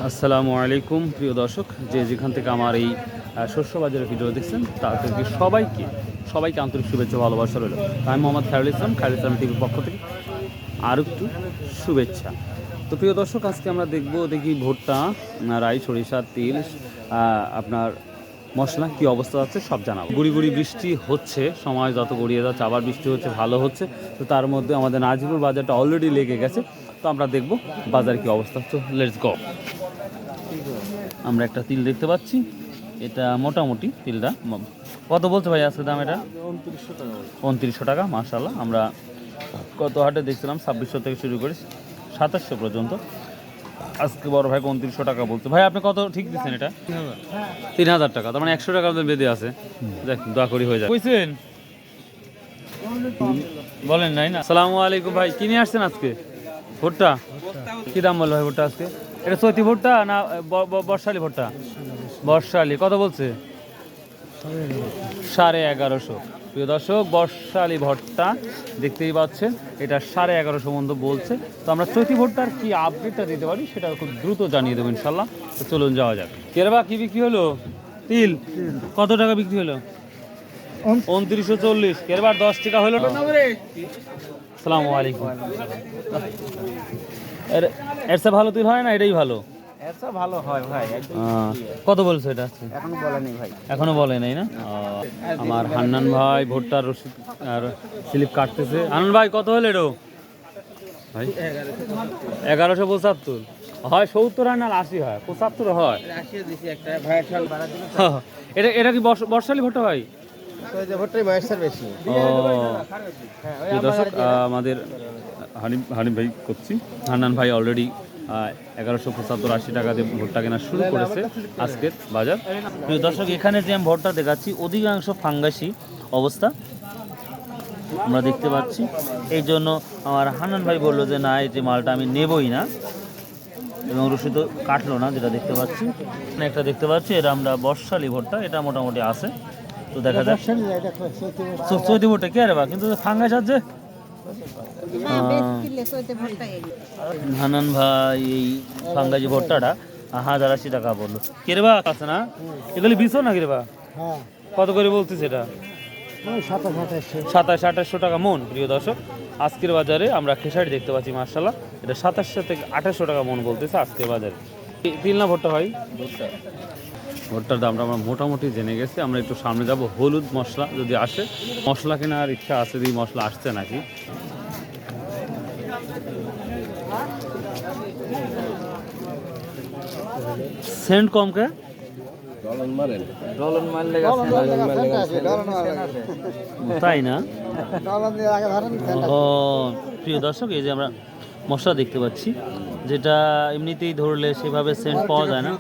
আসসালামু আলাইকুম প্রিয় দর্শক, যে যেখান থেকে আমার এই শস্য বাজারের ভিডিও দেখছেন তাদেরকে সবাইকে আন্তরিক শুভেচ্ছা ভালোবাসা রইল। আমি মোহাম্মদ খায়রুল ইসলাম টিভির পক্ষ থেকে আর একটু শুভেচ্ছা। তো প্রিয় দর্শক, আজকে আমরা দেখি ভুট্টা, রাই, সরিষা, তিল, আপনার মশলা কী অবস্থা আছে সব জানাবো। গুড়ি বৃষ্টি হচ্ছে, সময় যত গড়িয়ে যাচ্ছে আবার বৃষ্টি হচ্ছে, ভালো হচ্ছে। তো তার মধ্যে আমাদের নাজিপুর বাজারটা অলরেডি লেগে গেছে। তো আমরা দেখব বাজার কী অবস্থা। তো লেটস গো। আমরা একটা তিল দেখতে পাচ্ছি, এটা মোটামুটি তিলটা কত বলছে ভাই আজকে দাম? এটা 2900 টাকা। মাশাআল্লাহ, আমরা কত হাটে দেখছিলাম 2600 থেকে শুরু করে 2700 পর্যন্ত। আজকে বড় ভাই 2900 টাকা বলছে। ভাই আপনি কত ঠিক দিচ্ছেন? এটা 3000 টাকা, তার মানে 100 টাকা বেঁধে আছে। দেখ, দোয়া করি হয়ে যায়। বুঝছেন, বলেন নাই না। আসসালামু আলাইকুম ভাই, কি নিয়ে আসছেন আজকে? ভুট্টা কি দাম বললো ভাই ভুট্টা আজকে? এটা চৈতি ভুট্টা না বর্ষালি ভুট্টা? বর্ষালি। কত বলছে? 1150। প্রিয় দর্শক, বর্ষালি ভুট্টা দেখতেই পাচ্ছেন, এটা 1150 মতো বলছে। তো আমরা চৈতি ভুট্টার কি আপডেটটা দিতে পারি সেটা খুব দ্রুত জানিয়ে দেবো ইনশাল্লাহ। তো চলুন যাওয়া যাক। কেরবা কি বিক্রি হলো? তিল কত টাকা বিক্রি হলো? 2940। কেরবার 10 টাকা হলো না। আসসালামু আলাইকুম। এর চেয়ে ভালো তিল হয় না? এটাই ভালো। ভালো হয় ভাই। কত বলছো এটা? এখনো বলেনি ভাই। এখনো বলে নাই না? আমার হান্নান ভাই ভুট্টার রসিদ আর স্লিপ কাটতেছে। হান্নান ভাই কত হলো এটা ভাই? 1175 হয়। 70 হয় না 80 হয়? 75 হয়। এটা কি বর্ষালি ভুট্টা ভাই? দর্শক, আমাদের হানিফ ভাই করছি, হান্নান ভাই অলরেডি 1175-80 টাকা দিয়ে ভুট্টা কেনা শুরু করেছে আজকের বাজার। দর্শক, এখানে যে আমি ভুট্টা দেখাচ্ছি অধিকাংশ ফাঙ্গাসি অবস্থা আমরা দেখতে পাচ্ছি। এই জন্য আমার হান্নান ভাই বললো যে না, এই যে মালটা আমি নেবই না, এবং রসিদ কাটলো না। যেটা দেখতে পাচ্ছি, একটা দেখতে পাচ্ছি, এটা আমরা বর্ষালি ভুট্টা, এটা মোটামুটি আছে। তো দেখা যাক চৈতি ভুট্টা কে রে বা, কিন্তু ফাঙ্গাস আছে। হান্নান ভাই এই ফাঙ্গাজি ভুট্টাটা 1080 টাকা বললো। কেরবা আছে না? এগুলি বিছো না কেরবা? কত করে বলতেছে এটা? 2700-2800 টাকা মন। প্রিয় দর্শক, আজকের বাজারে আমরা খেসারি দেখতে পাচ্ছি, মার্শাল্লাহ, এটা 2700 থেকে 2800 টাকা মন বলতেছে আজকের বাজারে। তিল না ভুট্টা ভাই? ভুট্টার দামটা আমরা মোটামুটি জেনে গেছি। আমরা একটু সামনে যাব। হলুদ মশলা যদি আসে, মশলা কেনার ইচ্ছা আছে, যদি মশলা আসছে নাকি। সেন্ট কম কে? তাই না? ও প্রিয় দর্শক, এই যে আমরা মশলা দেখতে পাচ্ছি, যেটা এমনিতেই ধরলে সেভাবে সেন্ট পাওয়া যায় না,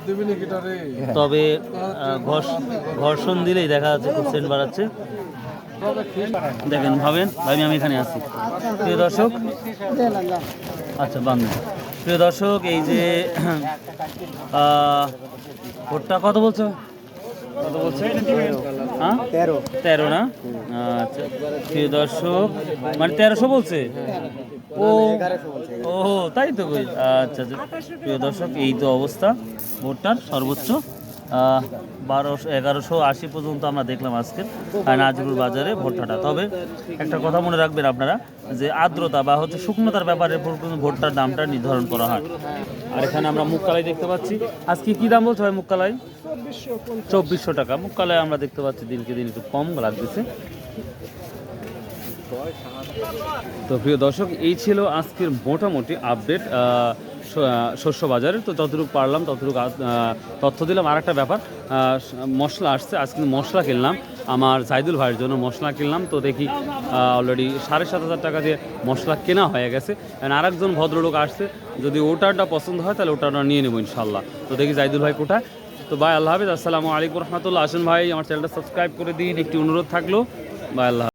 তবে ঘর্ষণ দিলেই দেখা যাচ্ছে খুব সেন্ট বাড়াচ্ছে। দেখেন, ভাবেন ভাই আমি এখানে আছি। প্রিয় দর্শক, আচ্ছা বান্ধব, প্রিয় দর্শক, এই যে ভুট্টা কত বলছো? কত বলছে? হ্যাঁ 13 না? আচ্ছা প্রিয় দর্শক, মানে 1300 বলছে। ও ও তাই তো কই। আচ্ছা আচ্ছা প্রিয় দর্শক, এই তো অবস্থা ভুট্টার। সর্বোচ্চ 1180 পর্যন্ত আমরা দেখলাম আজকের নাজিরপুর বাজারে ভুট্টাটা। তবে একটা কথা মনে রাখবেন আপনারা, যে আর্দ্রতা বা শুকনোতার ব্যাপারে ভুট্টার দামটা নির্ধারণ করা হয়। আর এখানে আমরা মুগকালাই দেখতে পাচ্ছি। আজকে কি দাম বলছে ভাই মুগকালাই? 2400 টাকা। মুগকালাই আমরা দেখতে পাচ্ছি দিনকে দিন একটু কম লাগতেছে। তো প্রিয় দর্শক, এই ছিল আজকের মোটামুটি আপডেট শস্য বাজারে। তো যতটুকু পারলাম ততটুকু তথ্য দিলাম। আর একটা ব্যাপার, মশলা আসছে। আজ কিন্তু মশলা কিনলাম আমার জাইদুল ভাইয়ের জন্য, মশলা কিনলাম। তো দেখি অলরেডি 7500 টাকা দিয়ে মশলা কেনা হয়ে গেছে। আর একজন ভদ্রলোক আসছে, যদি ওটারটা পছন্দ হয় তাহলে ওটারটা নিয়ে নেবো ইনশাল্লাহ। তো দেখি জাইদুল ভাই কোথায়। তো ভাই আল্লাহ হাফিজ, আসসালামু আলাইকুম রহমতুল্লাহ। আসেন ভাই, আমার চ্যানেলটা সাবস্ক্রাইব করে দিন, একটি অনুরোধ থাকলো। ভাই আল্লাহ।